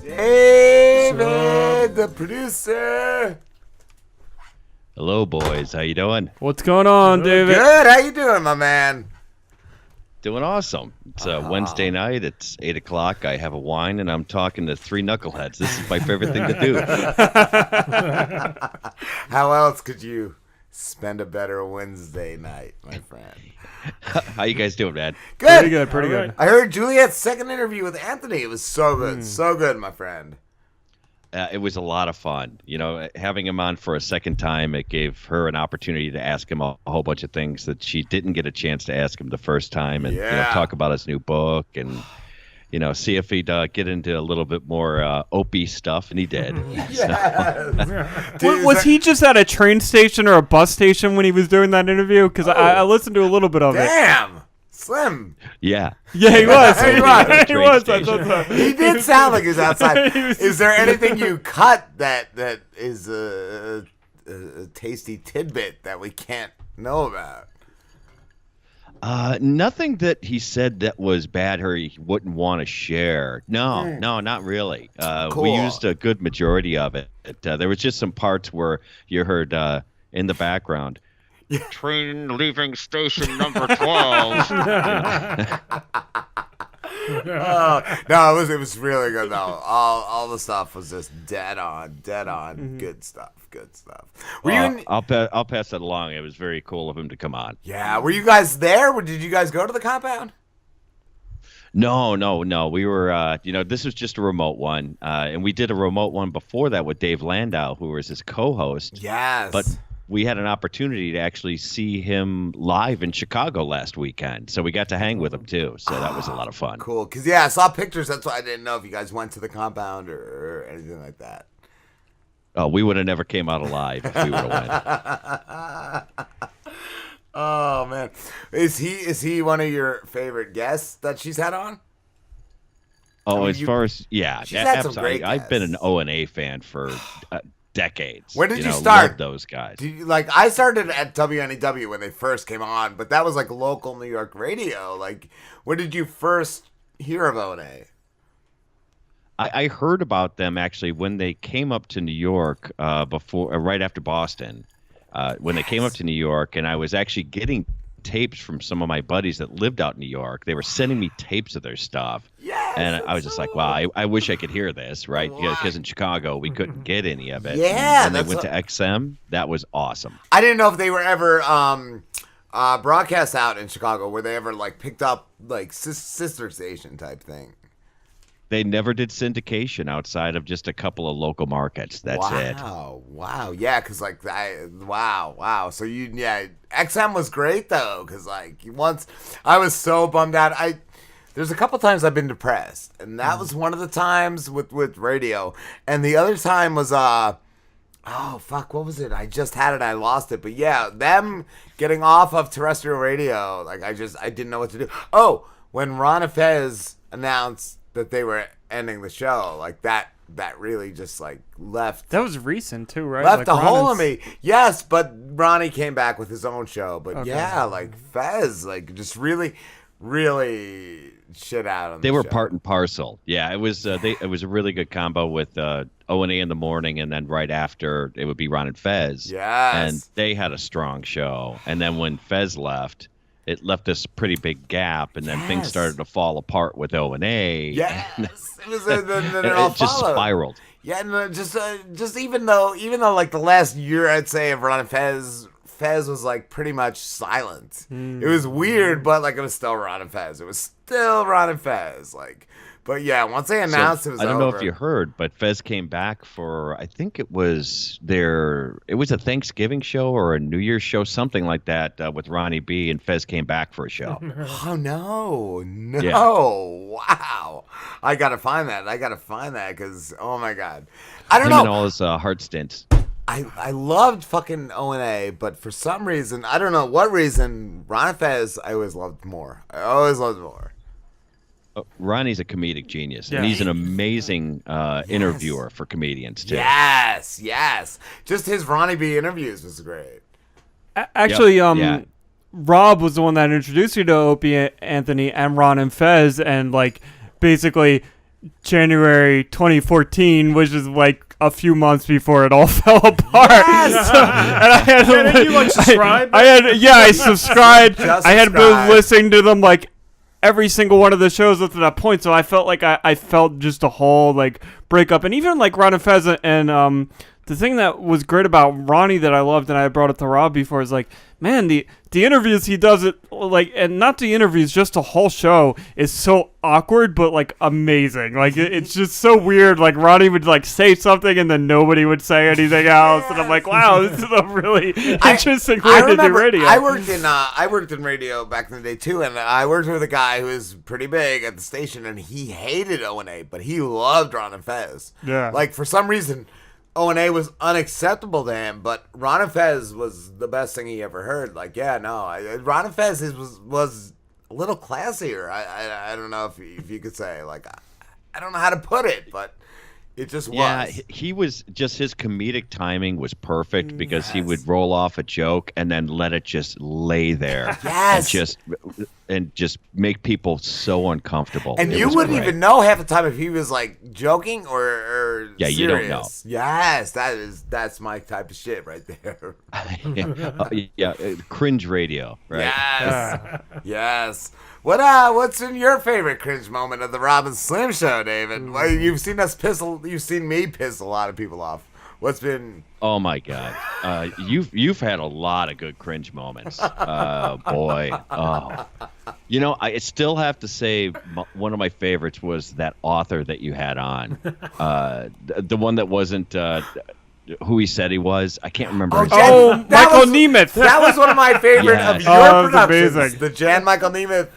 David, the producer. Hello, boys. How you doing? What's going on, David? Good. How you doing, my man? Doing awesome. It's Wednesday night. It's 8 o'clock. I have a wine, and I'm talking to three knuckleheads. This is my favorite thing to do. How else could you spend a better Wednesday night, my friend? How you guys doing, man? Good. Pretty good. I heard Juliette's second interview with Anthony. It was so good. So good, my friend. It was a lot of fun. You know, having him on for a second time, it gave her an opportunity to ask him a whole bunch of things that she didn't get a chance to ask him the first time, and talk about his new book and see if he'd get into a little bit more Opie stuff, and he did. Yes. Was he just at a train station or a bus station when he was doing that interview? Because I listened to a little bit of it. Damn. Slim. Yeah, he was. He was. He was. I Station. thought so. He did sound like he was outside. Is there anything you cut that is a tasty tidbit that we can't know about? Nothing that he said that was bad or he wouldn't want to share. No, not really. Cool. We used a good majority of it. There was just some parts where you heard in the background, train leaving station number 12. No, it was really good though. All the stuff was just dead on. Good stuff. I'll pass that along. It was very cool of him to come on. Yeah, were you guys there? Or did you guys go to the compound? No. We were, this was just a remote one. And we did a remote one before that with Dave Landau, who was his co-host. Yes. But we had an opportunity to actually see him live in Chicago last weekend. So we got to hang with him, too. So that was a lot of fun. Cool. Because, I saw pictures. That's why I didn't know if you guys went to the compound or anything like that. Oh, we would have never came out alive if we would have went. Oh, man. Is he one of your favorite guests that she's had on? Oh, she's had some great guests. I've been an O&A fan for decades. When did you start? Love those guys. I started at WNEW when they first came on, but that was like local New York radio. Like, when did you first hear of O&A? I heard about them actually when they came up to New York right after Boston. When they came up to New York, and I was actually getting tapes from some of my buddies that lived out in New York. They were sending me tapes of their stuff. Yes, and I was just like, wow, I wish I could hear this, right? Because in Chicago, we couldn't get any of it. Yeah. And they went to XM. That was awesome. I didn't know if they were ever broadcast out in Chicago. Were they ever like picked up like sister station type thing? They never did syndication outside of just a couple of local markets. That's it. Wow. Yeah, because wow. So XM was great though, because once I was so bummed out. There's a couple times I've been depressed, and that was one of the times with radio. And the other time was what was it? I just had it, I lost it. But yeah, them getting off of terrestrial radio, I didn't know what to do. Oh, when Ron and Fez announced that they were ending the show, that really just left. That was recent too, right? Left a hole in me. Yes, but Ronnie came back with his own show. But okay. Fez, just really, really shit out on. They were show. Part and parcel. Yeah, it was. It was a really good combo with O&A in the morning, and then right after it would be Ron and Fez. Yes, and they had a strong show. And then when Fez left, it left this pretty big gap, and then things started to fall apart with O&A. Yes, it was. Then it all just spiraled. Yeah, and just even though the last year I'd say of Ron and Fez was pretty much silent. It was weird, but it was still Ron and Fez. It was still Ron and Fez. But yeah, once they announced it was over. I don't know if you heard, but Fez came back for, I think it was a Thanksgiving show or a New Year's show, something like that, with Ronnie B, and Fez came back for a show. Oh, no. Yeah. Wow. I got to find that because, oh my God. I don't know. And all his heart stints. I loved fucking O&A, but for some reason, I don't know what reason, Ron and Fez, I always loved more. Ronnie's a comedic genius, and he's an amazing interviewer for comedians, too. Yes. Just his Ronnie B interviews was great. Actually, Rob was the one that introduced you to Opie, Anthony, and Ron and Fez, and basically January 2014, which is like a few months before it all fell apart. Yes! So, and I had Yeah, did you like subscribe? I subscribed. Just I had been subscribe. listening to them like every single one of the shows up to that point, so I felt like I felt just a whole like breakup. And even like Ron and Fez and the thing that was great about Ronnie that I loved, and I brought it to Rob before, is like, man, the interviews he does it like, and not the interviews, just the whole show is so awkward but like amazing. Like it's just so weird. Like Ronnie would like say something and then nobody would say anything else, and I'm like, wow, this is a really interesting way to do radio. I worked in radio back in the day too, and I worked with a guy who was pretty big at the station, and he hated O&A, but he loved Ron and Fez. Yeah. Like for some reason, O&A was unacceptable to him, but Ron and Fez was the best thing he ever heard. Like, yeah, no, Ron and Fez was a little classier. I don't know if you could say, like, I don't know how to put it, but it just was. Yeah, he was just, his comedic timing was perfect because he would roll off a joke and then let it just lay there. Yes. And just make people so uncomfortable. And It you was wouldn't great. even know half the time if he was like joking or Yeah, serious. you don't know. Yes, that's my type of shit right there. Cringe radio, right? Yes. Yes. What's in your favorite cringe moment of the Rob and Slim show, David? Well, you've seen me piss a lot of people off. What's been? Oh my God, you've had a lot of good cringe moments. Boy, oh. You know, I still have to say one of my favorites was that author that you had on, the one that wasn't who he said he was. I can't remember. his name. Michael Nemeth. That was one of my favorite of Yes. your Oh, that's productions. amazing. The Jan Michael Nemeth.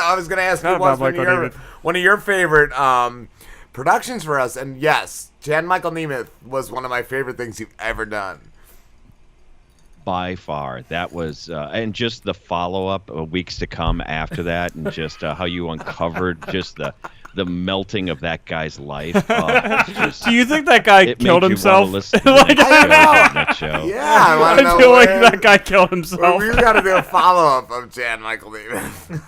I was gonna ask Forgot who was about Michael Nemeth. one of your favorite productions for us, and yes, Jan Michael Nemeth was one of my favorite things you've ever done. By far, that was, and just the follow-up weeks to come after that, and just how you uncovered just the melting of that guy's life. Do you think that guy It killed made you himself? wanna listen to the next show. Yeah, I want to know. I feel like that guy killed himself. We got to do a follow-up of Jan Michael Nemeth.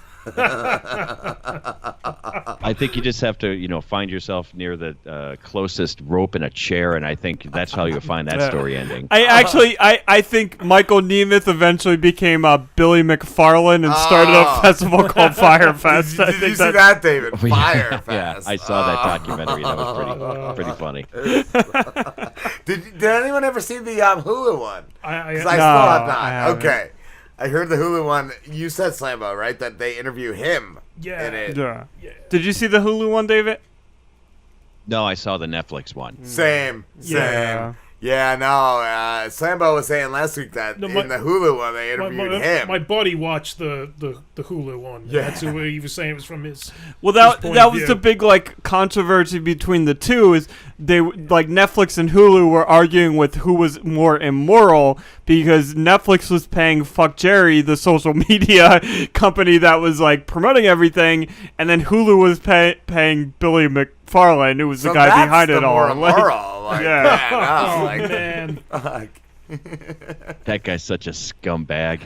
I think you just have to, find yourself near the closest rope in a chair, and I think that's how you find that story ending. I think Michael Nemeth eventually became Billy McFarlane and started a festival called Firefest. Did you see that, David? Firefest. Yeah, I saw that documentary. That was pretty funny. Did anyone ever see the Hulu one? I Because I still have not. I haven't. Okay. I heard the Hulu one. You said Slambo, right? That they interview him Yeah. in it. Yeah. Did you see the Hulu one, David? No, I saw the Netflix one. Same. Yeah. Yeah, no. Slambo was saying last week that in the Hulu one they interviewed him. My buddy watched the Hulu one. Yeah. That's who he was saying it was from his. Well, his point that of was view. the big controversy between the two. Is they Netflix and Hulu were arguing with who was more immoral because Netflix was paying Fuck Jerry, the social media company that was promoting everything, and then Hulu was paying Billy McFarlane, who was the guy behind it all. Yeah. Man. That guy's such a scumbag.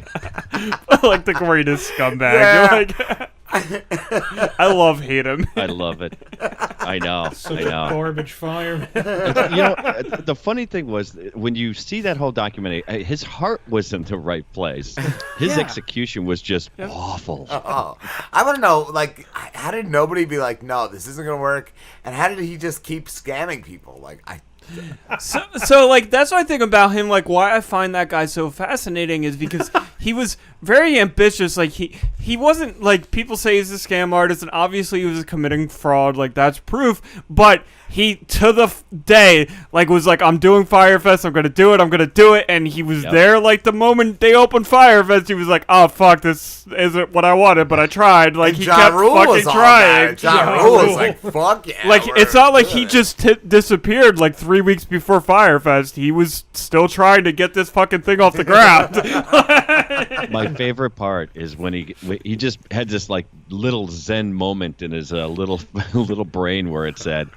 Like the greatest scumbag. Yeah. I hate him. I love it. I know. Such I a know. garbage fire. The funny thing was when you see that whole documentary, his heart was in the right place. His execution was just awful. Oh, I want to know, how did nobody be like, no, this isn't gonna work, and how did he just keep scamming people? So that's what I think about him. Why I find that guy so fascinating is because he was very ambitious. He wasn't people say he's a scam artist, and obviously he was committing fraud. That's proof. But he to the day was I'm doing Firefest. I'm gonna do it. And he was there the moment they opened Firefest. He was like, oh fuck, this isn't what I wanted, but I tried. He kept fucking trying. John Rule was like, fuck yeah. It's not like he just disappeared 3 weeks before Firefest. He was still trying to get this fucking thing off the ground. My favorite part is when he just had this little Zen moment in his little brain where it said,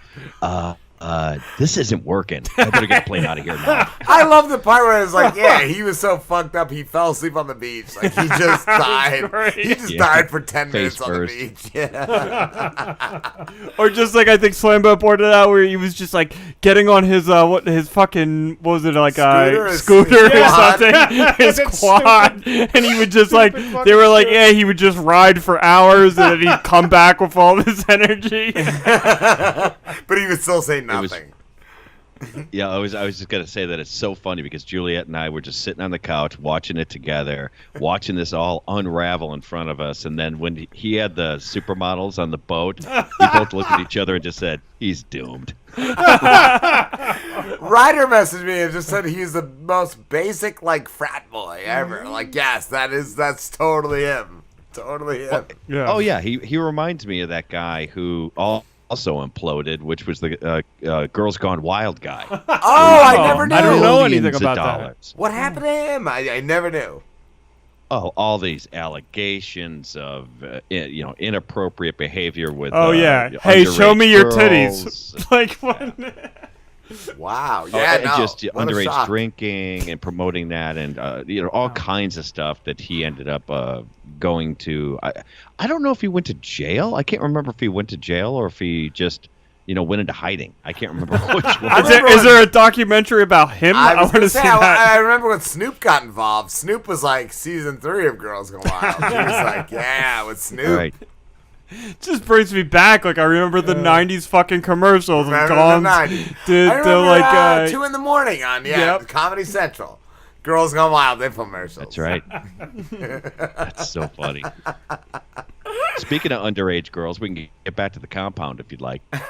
this isn't working. I better get a plane out of here now. I love the part where it's like, yeah, he was so fucked up, he fell asleep on the beach. Like, he just died. He just died for 10 minutes on the beach. Yeah. Or just like I think Slambo pointed out, where he was just like getting on his his fucking, what was it, like scooter or something, his quad, and he would just like, they were like, yeah, he would just ride for hours and then he'd come back with all this energy. But he would still say nothing. Yeah, I was just gonna say that it's so funny because Juliette and I were just sitting on the couch watching it together, watching this all unravel in front of us, and then when he had the supermodels on the boat, we both looked at each other and just said, "He's doomed." Ryder messaged me and just said he's the most basic like frat boy ever. Like, yes, that's totally him. Totally him. Yeah. Oh yeah, he reminds me of that guy who also imploded, which was the Girls Gone Wild guy. Oh, I never knew. I don't know anything Millions of about that. dollars. What happened to him? I never knew. Oh, all these allegations of inappropriate behavior with. Oh yeah. Hey, show me your girls. titties. Like what? Wow. Yeah. And No. just What a underage shock. drinking and promoting that, and all kinds of stuff that he ended up going to. I don't know if he went to jail. I can't remember if he went to jail or if he just went into hiding. I can't remember which one. Is there a documentary about him? I was want gonna to say, see that. I remember when Snoop got involved. Snoop was like season 3 of Girls Gone Wild. He was like, yeah, with Snoop. Right. Just brings me back. Like I remember the '90s fucking commercials. Remember Gone. the 90s. Did I remember, like 2 in the morning on Yep. Comedy Central. Girls Gone Wild infomercials. That's right. That's so funny. Speaking of underage girls, we can get back to the compound if you'd like. Wow.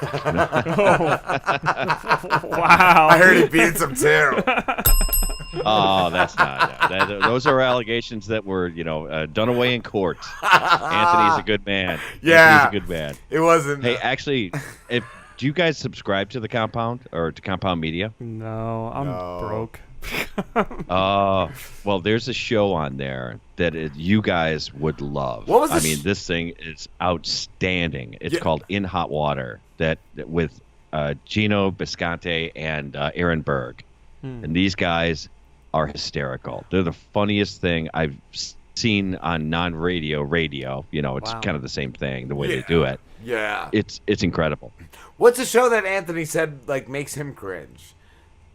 I heard he beats them too. Oh, that's not. Those are allegations that were, done away in court. Anthony's a good man. Yeah. Anthony's a good man. It wasn't. Hey, actually, do you guys subscribe to the Compound or to Compound Media? No, I'm broke. Well, there's a show on there that you guys would love. What was the this thing is outstanding. It's Yeah. called In Hot Water, with Gino Bisconte and Aaron Berg. And these guys are hysterical. They're the funniest thing I've seen on non-radio radio. It's Wow. kind of the same thing, the way they do it. Yeah. It's incredible. What's a show that Anthony said like makes him cringe?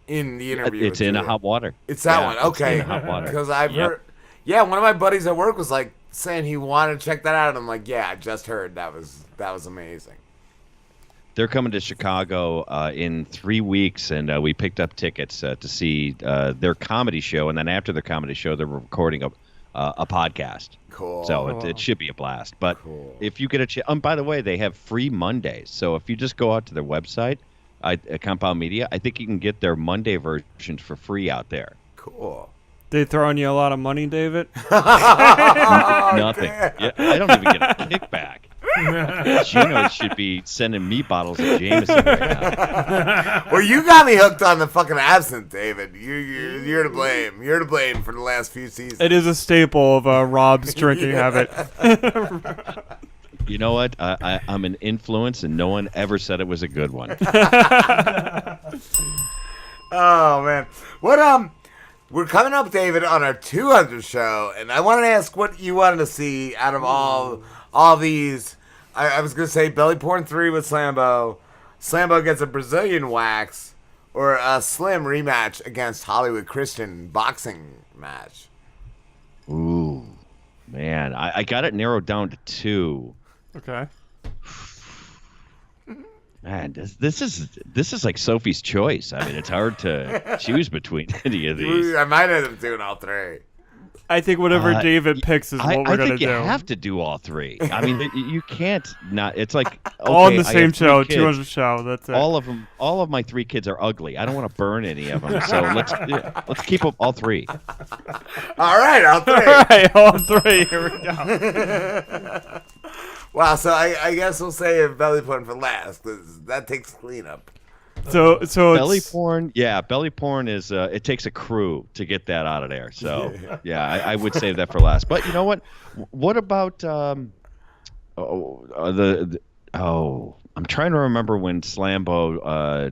In the interview. It's with In Juliette. Hot Water. It's that Yeah, one. it's Okay. In Hot Water. Because I've Yep. heard. Yeah, one of my buddies at work was like saying he wanted to check that out, and I'm like, yeah, I just heard that was amazing. They're coming to Chicago in 3 weeks, and we picked up tickets to see their comedy show. And then after the comedy show, they're recording a podcast. Cool. So it should be a blast. But Cool. if you get a chance, by the way, they have free Mondays. So if you just go out to their website, Compound Media, I think you can get their Monday versions for free out there. Cool. They throwing you a lot of money, David? Nothing. Yeah, I don't even get a kickback. Gino should be sending me bottles of Jameson right now. Well, you got me hooked on the fucking absinthe, David. You're to blame. You're to blame for the last few seasons. It is a staple of Rob's drinking habit. You know what? I'm an influence, and no one ever said it was a good one. Oh man, what we're coming up, David, on our 200 show, and I wanted to ask what you wanted to see out of all these. I was gonna say Belly Porn 3 with Slambo. Slambo gets a Brazilian wax, or a Slim rematch against Hollywood Christian boxing match. Ooh, man, I got it narrowed down to 2. Okay. Man, this is like Sophie's Choice. I mean, it's hard to choose between any of these. I might end up doing all 3. I think whatever David picks is what we're I gonna think you do. have to do all 3. I mean, you can't not. It's like All in okay, the I same have 3 show, kids. 200 show. That's it. All of my 3 kids are ugly. I don't want to burn any of them. So let's keep up all 3. All right, all 3. All right, all 3. Here we go. Wow, so I guess we'll say Belly Porn for last, because that takes cleanup. So Belly it's, porn, yeah. Belly porn is it takes a crew to get that out of there. So yeah, I would save that for last. But you know what? What about I'm trying to remember when Slambo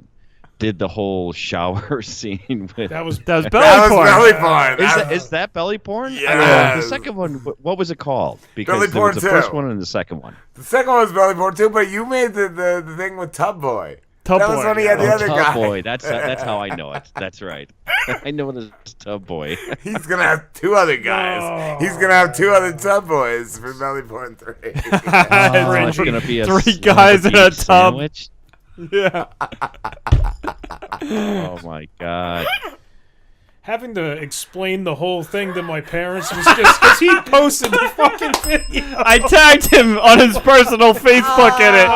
did the whole shower scene with. That was belly That was porn. belly porn. Is that belly porn? Yes. The second one, what was it called? Because Belly there was the porn first too. one and the second one. The second one was belly porn too, but you made the thing with Tub Boy. Tub That was Boy, when he had the yeah. other Tub guy. Boy. That's how I know it. That's right. I know it as Tub Boy. He's gonna have 2 other guys. No. He's gonna have 2 other Tub Boys for belly porn 3. It's gonna be a Three guys in a beef tub. sandwich. Yeah. Oh my god. having to explain the whole thing to my parents was just because he posted the fucking video. I tagged him on his personal Facebook in it,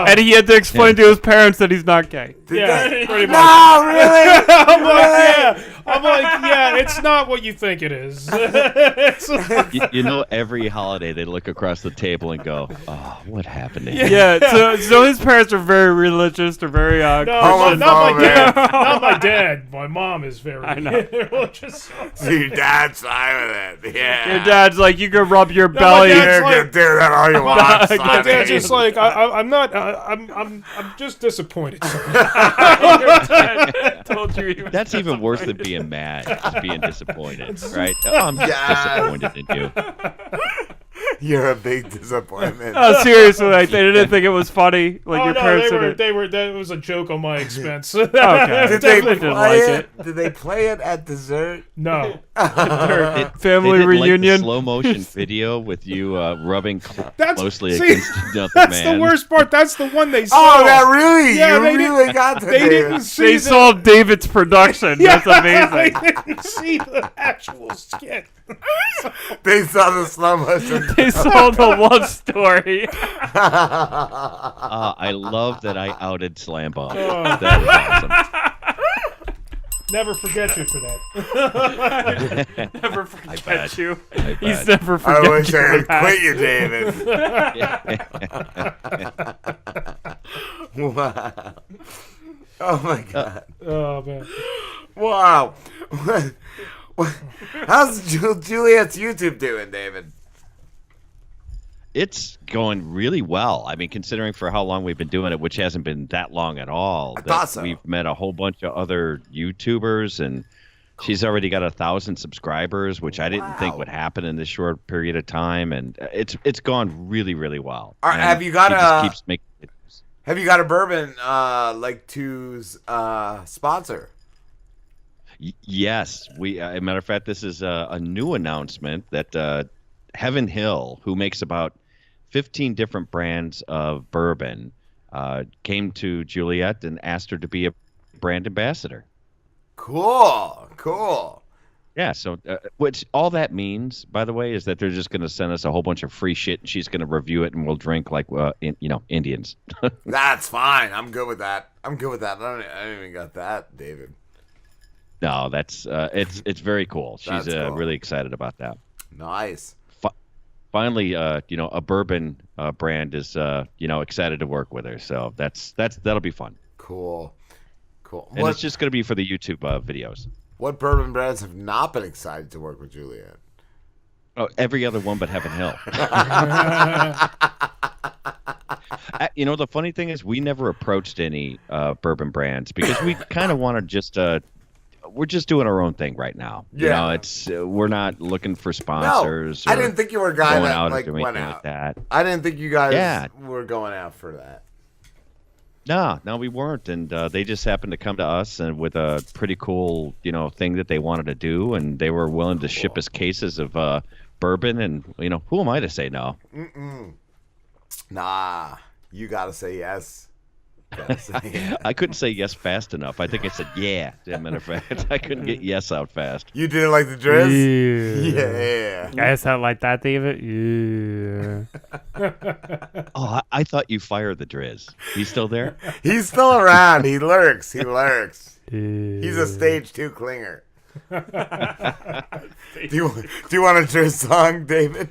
and he had to explain to his parents that he's not gay. Yeah, pretty much. No, really? I'm like, yeah, it's not what you think it is. It's like- You know, every holiday they look across the table and go, "Oh, what happened to him?" Yeah, so his parents are very religious. They're very no, Homophobic. not my dad. Not my dad. My mom is very I know. religious. So your dad's fine with it. Yeah. Your dad's like, you can rub your my belly. dad's You like- can do that all you want. My son. My dad's just like, I'm not. I'm just disappointed. I told you he was That's even worse than being mad, just being disappointed, right? Oh, I'm just Yes. disappointed in you. You're a big disappointment. Oh, seriously, like, they didn't think it was funny. Like Oh your no, parents they were. didn't. They were. That was a joke on my expense. Okay. Did they Definitely didn't play like it? Did they play it at dessert? No. Family They did, reunion. like, the slow motion video with you rubbing That's closely see, against another That's man. the worst part. That's the one they saw. Oh, that really? Yeah, you they really didn't- got to They David. didn't see. They the, saw David's production. That's amazing. They didn't see the actual skit. They saw the slow motion. They saw the love story. I love that I outed Slam Bomb. Oh. That was awesome. Never forget you for that. Never I forget bet. you. I He's bet. never I forget wish you. I for had that. quit you, David. Wow. Oh my god. Oh man. Wow. How's Juliette's YouTube doing, David? It's going really well. I mean, considering for how long we've been doing it, which hasn't been that long at all. I thought so. We've met a whole bunch of other YouTubers, and she's already got 1,000 subscribers, which I didn't think Wow. would happen in this short period of time. And it's gone really, really well. Are- And have you got she a- just keeps making videos. Have you got a bourbon like to sponsor? Yes, we. As a matter of fact, this is a new announcement that Heaven Hill, who makes about 15 different brands of bourbon, came to Juliette and asked her to be a brand ambassador. Cool. Yeah, so which all that means, by the way, is that they're just going to send us a whole bunch of free shit, and she's going to review it, and we'll drink like Indians. That's fine. I'm good with that. I don't even got that, David. No, that's it's very cool. She's That's cool. really excited about that. Nice. Finally, a bourbon brand is excited to work with her, so that'll be fun. Cool. And it's just going to be for the YouTube videos. What bourbon brands have not been excited to work with Juliette? Oh, every other one but Heaven Hill. The funny thing is, we never approached any bourbon brands because we kind of want to just. We're just doing our own thing right now. Yeah. It's we're not looking for No, sponsors. I or didn't think you were a guy going that out like or went anything out. like that. I didn't think you guys Yeah. were going out for that. No, we weren't, and they just happened to come to us and with a pretty cool, thing that they wanted to do, and they were willing to ship us cases of bourbon, and who am I to say no? Nah, you gotta say yes. Gotta say yes. I couldn't say yes fast enough. I think I said yeah. As a matter of fact, I couldn't get yes out fast. You did it like the Driz? Yeah. Guys sound like that, David? Yeah. Oh, I thought you fired the Driz. He's still there? He's still around. He lurks. He's Yeah. a stage 2 clinger. Do you want a Driz song, David?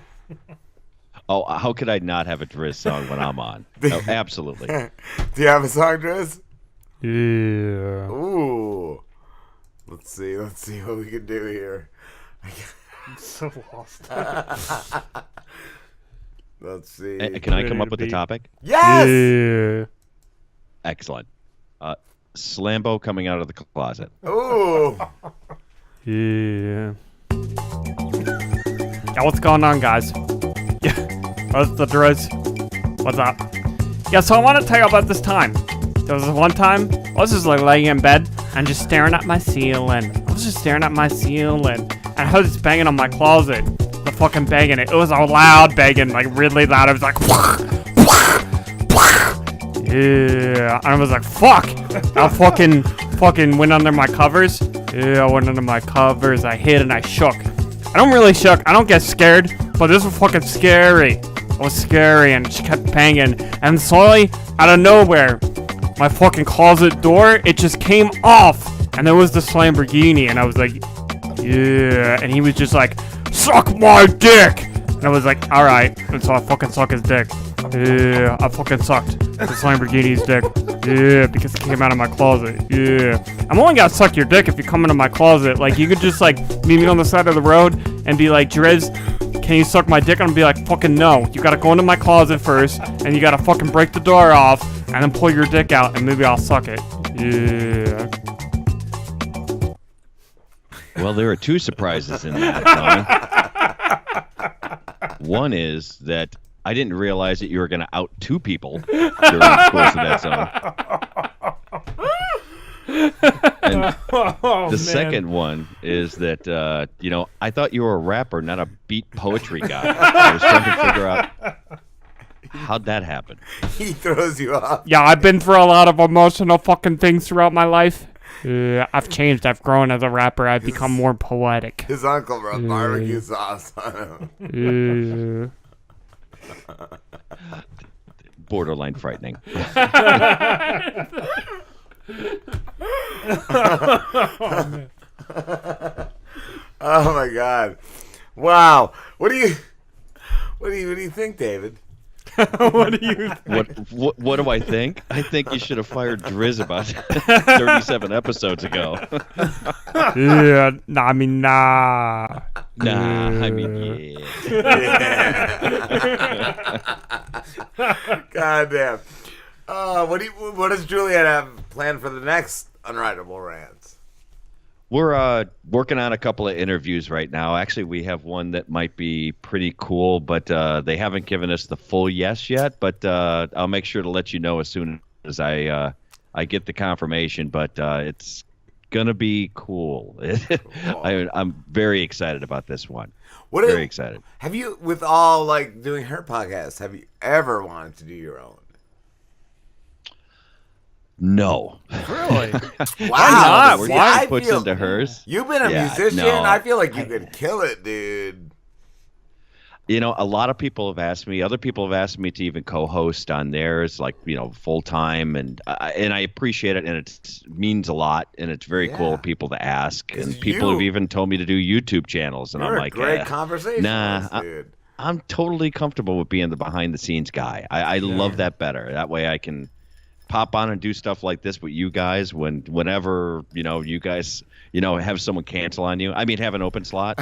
Oh, how could I not have a Driz song when I'm on? Oh, absolutely. Do you have a song, Driz? Yeah. Ooh. Let's see what we can do here. I'm so lost. Let's see. Can I come up with a topic? Yes! Yeah. Excellent. Slambo coming out of the closet. Ooh. Yeah. Yeah, what's going on, guys? Yeah, what's the Driz? What's up? Yeah, so I want to tell you about this time. There was this one time, I was just like laying in bed and just staring at my ceiling. And I heard this banging on my closet. The fucking banging. It was a loud banging, like really loud. It was like, yeah. And I was like, fuck. I fucking went under my covers. Yeah, I went under my covers. I hid and I shook. I don't really shook. I don't get scared, but this was fucking scary. It was scary, and she kept banging. And slowly, out of nowhere, my fucking closet door, it just came off. And there was this Lamborghini, and I was like, yeah. And he was just like, suck my dick. And I was like, alright. And so I fucking suck his dick. Yeah, I fucking sucked this Lamborghini's dick. Yeah, because it came out of my closet. Yeah. I'm only gonna suck your dick if you come into my closet. Like, you could just, like, meet me on the side of the road and be like, Driz, can you suck my dick? And I'll be like, fucking no. You gotta go into my closet first, and you gotta fucking break the door off, and then pull your dick out, and maybe I'll suck it. Yeah. Well, there are two surprises in that, Tony. One is that I didn't realize that you were going to out two people during the course of that song. And the second one is that, I thought you were a rapper, not a beat poetry guy. I was trying to figure out how'd that happen. He throws you off. Yeah, I've been through a lot of emotional fucking things throughout my life. I've changed. I've grown as a rapper. I've become more poetic. His uncle brought barbecue sauce on him. Borderline frightening. Oh my God! Wow. What do you think, David? What do you think? What do I think? I think you should have fired Driz about 37 episodes ago. Yeah, nah, I mean, nah. Nah, I mean, yeah. God damn. What does Juliette have planned for the next Unwritable Rants? We're working on a couple of interviews right now. Actually, we have one that might be pretty cool, but they haven't given us the full yes yet. But I'll make sure to let you know as soon as I get the confirmation. But it's gonna be cool. I'm very excited about this one. Very excited. Have you, with all like doing her podcast, have you ever wanted to do your own? No. Really? Wow. Where See, she puts into hers. You've been a musician. No. I feel like you could kill it, dude. A lot of people have asked me. Other people have asked me to even co-host on theirs, like full time, and I appreciate it, and it means a lot, and it's very cool of people to ask, and people have even told me to do YouTube channels, and You're I'm like, a great conversation. nah, dude. I'm totally comfortable with being the behind the scenes guy. I love that better. That way I can pop on and do stuff like this with you guys whenever you guys have someone cancel on you. I mean, have an open slot.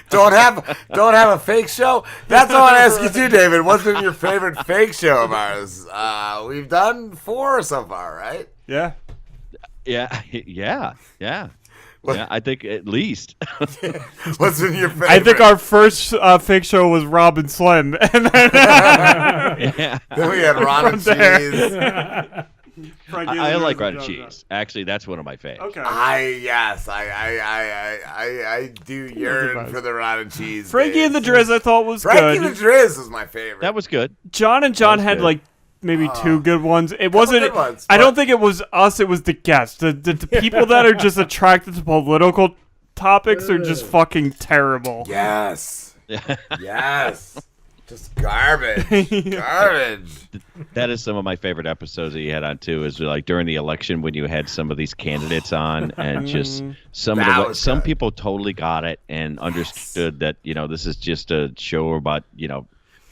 Don't have a fake show. That's all I ask you too, David. What's been your favorite fake show of ours? We've done 4 so far, right? Yeah. Yeah. I think at least. What's been your favorite? I think our first fake show was Rob and Slim, and then, then we had Ron and Cheese. I like Ron and Cheese. Actually, that's one of my favorites. Okay. I do yearn for the Ron and Cheese. Frankie and the Driz, I thought was Frankie good. and the Driz was my favorite. That was good. John and John had good. like maybe 2 good ones. It wasn't. good ones, I don't think it was us. It was the guests. The people that are just attracted to political topics are just fucking terrible. Yes. Yes. Just garbage. Garbage. That is some of my favorite episodes that you had on too. Is like during the election when you had some of these candidates on, and just some people totally got it and understood that this is just a show about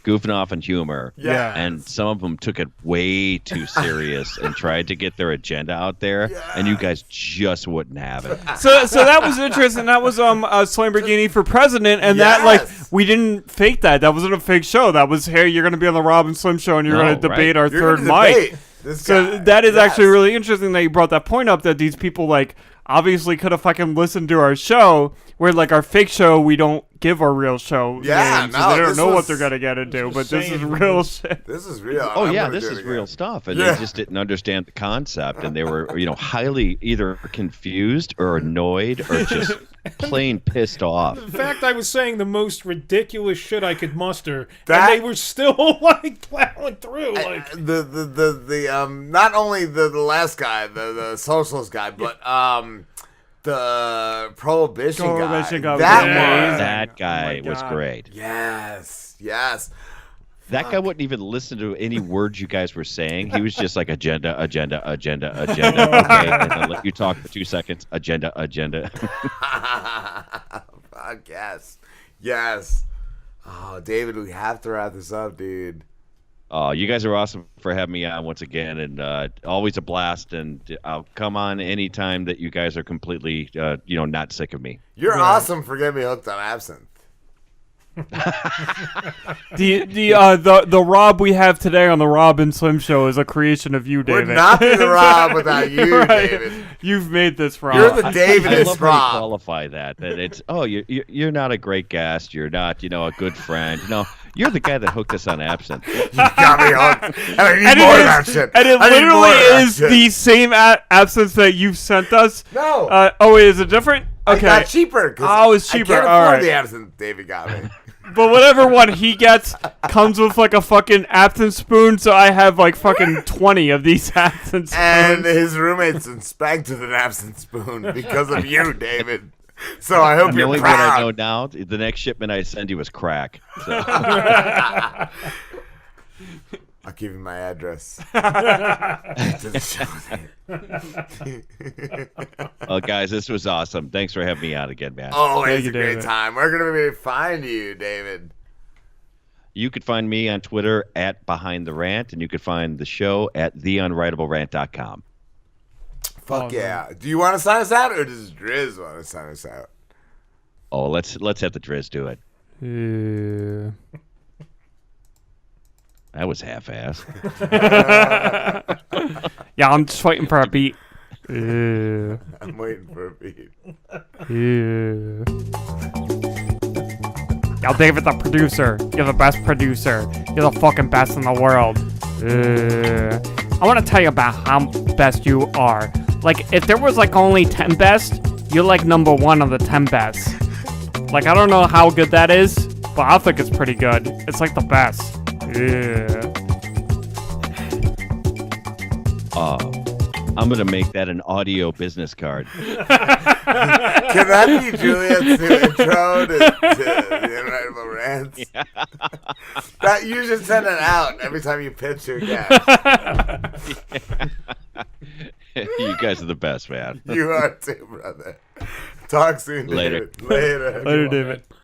goofing off and humor. Yeah. And some of them took it way too serious and tried to get their agenda out there, and you guys just wouldn't have it. So that was interesting. That was Lamborghini for president, and that like we didn't fake that. That wasn't a fake show. That was, hey, you're gonna be on the Rob and Slim show, and you're gonna debate our You're third gonna debate. mic. So that is actually really interesting that you brought that point up, that these people like obviously could have fucking listened to our show, where like our fake show we don't give our real show names, so they don't know what they're gonna get into, but this is real shit. This is real. Oh yeah, this is real stuff, and they just didn't understand the concept, and they were highly either confused or annoyed or just plain pissed off. In fact, I was saying the most ridiculous shit I could muster, and they were still like plowing through. Like The not only the last guy, the socialist guy, but the prohibition guy. That guy was great. Yes. That guy wouldn't even listen to any words you guys were saying. He was just like agenda. Okay, and then let you talk for 2 seconds. Agenda. Fuck yes. Oh, David, we have to wrap this up, dude. Oh, you guys are awesome for having me on once again, and always a blast. And I'll come on anytime that you guys are completely, not sick of me. You're awesome for getting me hooked on absinthe. The Rob we have today on the Rob and Slim Show is a creation of you, David. Would not be the Rob without you, right. David. You've made this Rob. You're the David Rob. Qualify that it's you're not a great guest. You're not a good friend. No, you're the guy that hooked us on absinthe. You got me hooked, and I need more of that shit. And it literally is the same absinthe that you've sent us. No. Wait, is it different? Okay. I got cheaper. Oh, it's cheaper. I can't All afford right. the absinthe David got me. But whatever one he gets comes with like a fucking absinthe spoon, so I have like fucking 20 of these absinthe spoons. And his roommate's been spanked with an absinthe spoon because of you, David. So I hope you're knowing proud. What I know now, the next shipment I send you is crack. So. I'll give you my address. Well, guys, this was awesome. Thanks for having me on again, man. Always a great time. Where can we find you, David? You could find me on Twitter at Behind the Rant, and you could find the show at theunwritablерant.com. Fuck yeah. Do you want to sign us out, or does Driz want to sign us out? Oh, let's have the Driz do it. Yeah. That was half-assed. Yeah, I'm just waiting for a beat. I'm waiting for a beat. Yo, David, the producer. You're the best producer. You're the fucking best in the world. I want to tell you about how best you are. Like, if there was like only 10 best, you're like number 1 of the 10 best. Like, I don't know how good that is, but I think it's pretty good. It's like the best. I'm going to make that an audio business card. Can that be Juliette's new intro to the Unwritable Rants? Yeah. That you should send it out every time you pitch your guest. You guys are the best, man. You are too, brother. Talk soon, Later. David. Later, David.